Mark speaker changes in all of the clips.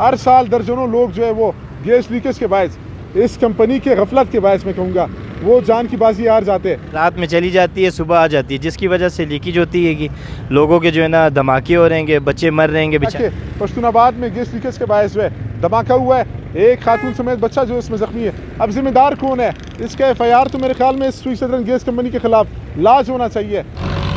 Speaker 1: हर साल दर्जनों लोग जो है वो गैस लीकेज के बायस, इस कंपनी के गफलत के बायस मैं कहूँगा, वो जान की बाजी हार जाते हैं।
Speaker 2: रात में चली जाती है, सुबह आ जाती है, जिसकी वजह से लीकेज होती है कि लोगों के जो है ना धमाके हो रहेंगे, बच्चे मर रहेंगे बेचारे।
Speaker 1: पश्तूनाबाद में गैस लीकेज के बायस जो है धमाका हुआ है, एक खातून समेत बच्चा जो इसमें जख्मी है। अब जिम्मेदार कौन है? इसका FIR तो मेरे ख्याल में सुई सदरन गैस कंपनी के खिलाफ लाज होना चाहिए।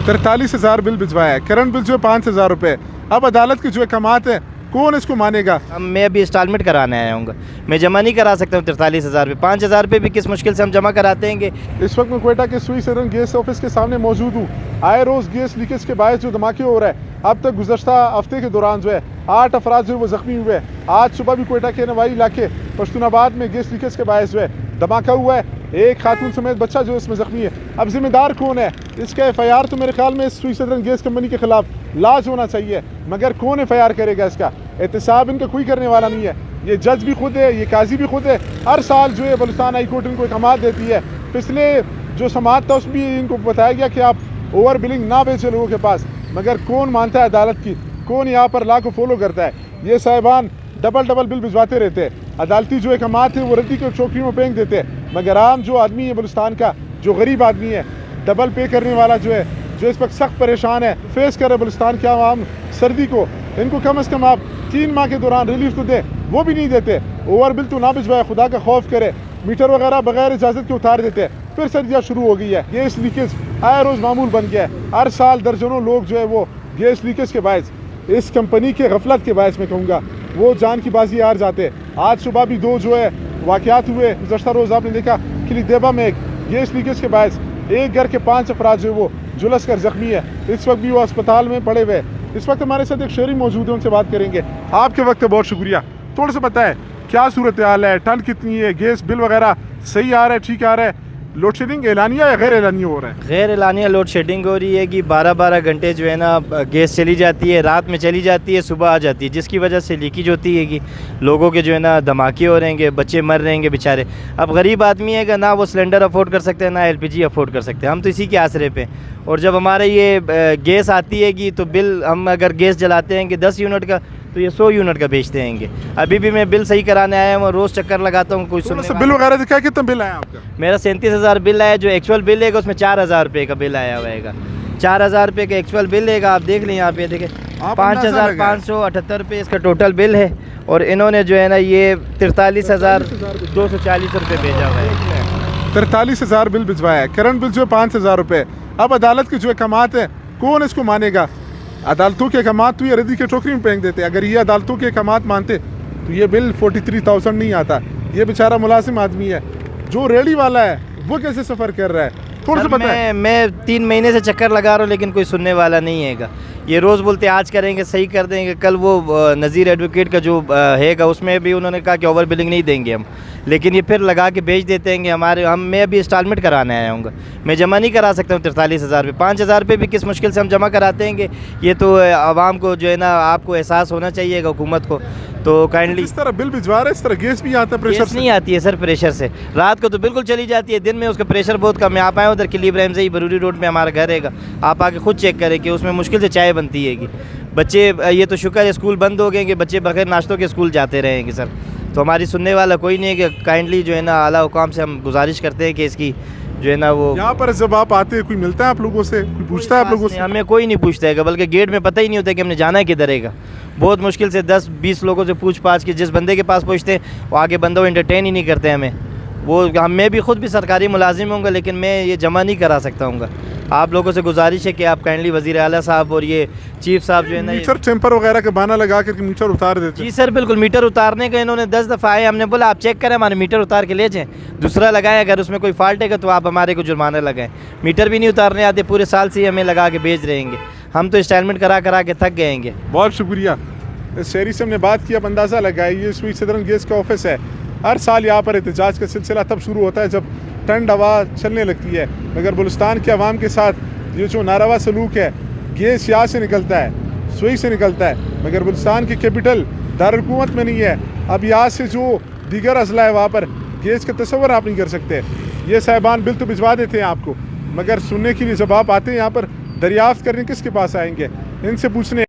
Speaker 1: 43,000 बिल भिजवाया है, करंट बिल जो है 5,000 रुपये। अब अदालत की जो है कमात है, कौन इसको मानेगा?
Speaker 2: मैं अभी इंस्टॉलमेंट कराने आया हूँ, मैं जमा नहीं करा सकता हूँ 43,000 रुपये। 5,000 रुपये भी किस मुश्किल से हम जमा कराते हैं।
Speaker 1: इस वक्त मैं क्वेटा के सुई सदरन गैस ऑफिस के सामने मौजूद हूँ। आए रोज़ गैस लीकेज के बायस जो धमाके हो रहा है, अब तक गुज़श्ता हफ्ते के दौरान जो है 8 अफराद जो है वो ज़ख्मी हुए हैं। आज सुबह भी क्वेटा के नवाई इलाके पश्तूनाबाद में गैस लीकेज के बायस जो है धमाका हुआ है, एक खातून समेत बच्चा जो इसमें ज़ख्मी है। अब जिम्मेदार कौन है? इसका FIR तो मेरे ख्याल में सुई सदरन गैस कंपनी के खिलाफ लाज होना चाहिए, मगर कौन FIR करेगा? इसका एहतसाब इनका कोई करने वाला नहीं है। ये जज भी खुद है, ये काजी भी खुद है। हर साल जो है बलूचिस्तान हाई कोर्ट इनको समात देती है। पिछले जो समात था उसमें इनको बताया गया कि आप ओवर बिलिंग ना बेचे लोगों के पास, मगर कौन मानता है अदालत की? कौन यहाँ पर लॉ को फॉलो करता है? ये साहिबान डबल बिल भिजवाते रहते हैं। अदालती जो एक कमात है वो रद्दी को चौकी में फेंक देते हैं, मगर आम जो आदमी है बलूचिस्तान का, जो गरीब आदमी है, डबल पे करने वाला जो है, जो इस वक्त सख्त परेशान है, फेस कर रहे बलूचिस्तान के आवाम सर्दी को, इनको कम अज़ कम आप 3 माह के दौरान रिलीफ तो दे, वो भी नहीं देते। ओवर बिल तो ना भिजवाए, खुदा का खौफ करे, मीटर वगैरह बगैर इजाज़त के उतार देते हैं। फिर सर्दियाँ शुरू हो गई है, गैस लीकेज आए रोज़ मामूल बन गया है। हर साल दर्जनों लोग जो है वो गैस लीकेज के बायस, इस कंपनी के गफलत के बायस मैं कहूँगा, वो जान की बाजी हार जाते हैं। आज सुबह भी 2 जो है वाक़यात हुए। गुज़श्ता रोज़ आपने देखा कि देबा में एक गैस लीकेज के बायस एक घर के 5 अफराद जो है वो झुलस कर जख्मी है। इस वक्त भी वो अस्पताल में पड़े हुए। इस वक्त हमारे साथ एक शहरी मौजूद है, उनसे बात करेंगे। आपके वक्त का बहुत शुक्रिया। थोड़ा सा बताएं क्या सूरत हाल है, ठंड कितनी है, गैस बिल वगैरह सही आ रहा है, ठीक आ रहा है? लोड शेडिंग एलानिया या गैर एलानिया हो रहा है?
Speaker 2: गैर एलानिया लोड शेडिंग हो रही है कि 12-12 घंटे जो है ना गैस चली जाती है, रात में चली जाती है, सुबह आ जाती है, जिसकी वजह से लीकेज होती है कि लोगों के जो है ना धमाके हो रहेंगे, बच्चे मर रहेंगे बेचारे। अब गरीब आदमी है कि ना वो सिलेंडर अफोर्ड कर सकते हैं, ना LPG अफोर्ड कर सकते हैं। हम तो इसी के आसरे पे, और जब हमारे ये गैस आती है कि तो बिल, हम अगर गैस जलाते हैं कि 10 यूनिट का, तो ये 100 यूनिट का बेचते हैं। अभी भी मैं बिल सही कराने आया हूँ, रोज़ चक्कर लगाता हूँ, कोई सुनने
Speaker 1: बिल वगैरह दिखा, कितना बिल आया आपका?
Speaker 2: मेरा 37,000 बिल आया। जो एक्चुअल बिल है उसमें 4,000 रुपये का बिल आया हुआ है। 4,000 रुपये का एक्चुअल बिल है, आप देख लें यहाँ पे, देखें 5,578 रुपये इसका टोटल बिल है। और इन्होंने जो है ना ये 43,240 रुपये भेजा हुआ है।
Speaker 1: 43,000 बिल भिजवाया है, करंट बिल जो है 5,000 रुपये। अब अदालत की जो है कमात है, कौन इसको मानेगा? अदालतों के अहकामात तो ये रद्दी के टोकरी में फेंक देते। अगर ये अदालतों के अहकामात मानते तो ये बिल 43,000 नहीं आता। ये बेचारा मुलाजिम आदमी है, जो रेडी वाला है, वो कैसे सफ़र कर रहा है? थोड़ा सा बताएं।
Speaker 2: मैं 3 महीने से चक्कर लगा रहा हूँ, लेकिन कोई सुनने वाला नहीं है। ये रोज़ बोलते आज करेंगे, सही कर देंगे। कल वो नज़ीर एडवोकेट का जो हैगा, उसमें भी उन्होंने कहा कि ओवर बिलिंग नहीं देंगे हम, लेकिन ये फिर लगा के भेज देते हैं कि मैं अभी इंस्टॉलमेंट कराने आया हूँ, मैं जमा नहीं करा सकता हूँ 43,000 रुपये। 5,000 रुपये भी किस मुश्किल से हम जमा कराते हैं। ये तो आवाम को जो है ना, आपको एहसास होना चाहिए हुकूमत को। तो काइंडली
Speaker 1: इस तरह बिल भिजवा रहे, इस तरह गैस भी आता है, प्रेशर
Speaker 2: नहीं आती है सर, प्रेशर से। रात को तो बिल्कुल चली जाती है, दिन में उसका प्रेशर बहुत कम है। आप आए उधर किली इब्राहिम से ही बरूरी रोड में हमारा घर है, आप आके खुद चेक करें कि उसमें मुश्किल से चाय बनती है। बच्चे, ये तो शुक्र है स्कूल बंद हो गए कि बच्चे बगैर नाश्तों के स्कूल जाते रहेंगे सर। तो हमारी सुनने वाला कोई नहीं है कि काइंडली जो है ना आला हुकाम से हम गुजारिश करते हैं कि इसकी जो है ना वो,
Speaker 1: यहाँ पर जब आप आते हैं कोई मिलता है आप लोगों से, कोई पूछता है आप लोगों से?
Speaker 2: हमें कोई नहीं पूछता है, बल्कि गेट में पता ही नहीं होता कि हमने जाना है किधर है। बहुत मुश्किल से 10-20 लोगों से पूछ पाछ के जिस बंदे के पास पहुँचते हैं, वो आगे बंदा एंटरटेन ही नहीं करते हमें। वो मैं भी खुद भी सरकारी मुलाजिम हूँ, लेकिन मैं ये जमा नहीं करा सकता हूँ। आप लोगों से गुजारिश है कि आप काइंडली वज़ीर आला साहब और ये चीफ साहब जो है ना,
Speaker 1: मीटर टेम्पर वगैरह का बहाना लगा करके मीटर उतार देते।
Speaker 2: जी सर बिल्कुल, मीटर उतारने का इन्होंने 10 दफ़ा आए, हमने बोला आप चेक करें, हमारे मीटर उतार के ले जाएँ, दूसरा लगाएं, अगर उसमें कोई फॉल्ट है तो आप हमारे को जुर्माना लगाएं। मीटर भी नहीं उतारने आते, पूरे साल से हमें लगा के भेज रहेंगे। हम तो इंस्टॉलमेंट करा के थक गएंगे।
Speaker 1: बहुत शुक्रिया। इस शहरी से हमने बात किया, अंदाज़ा लगाया, ये सुई सदरन गैस का ऑफिस है। हर साल यहाँ पर एहतजाज का सिलसिला तब शुरू होता है जब ठंड हवा चलने लगती है, मगर बलूचिस्तान के अवाम के साथ ये जो नारवा सलूक है, गैस यहाँ से निकलता है, सुई से निकलता है, मगर बलूचिस्तान की कैपिटल दारुल-हुकूमत में नहीं है। अब यहाँ से जो दीगर अजला है वहाँ पर गैस का तस्वर आप नहीं कर सकते। ये साहिबान बिल तो भिजवा देते हैं आपको, मगर सुनने के लिए जब आप आते हैं यहाँ पर, दरियाफ्त करने किसके पास आएंगे? इनसे पूछने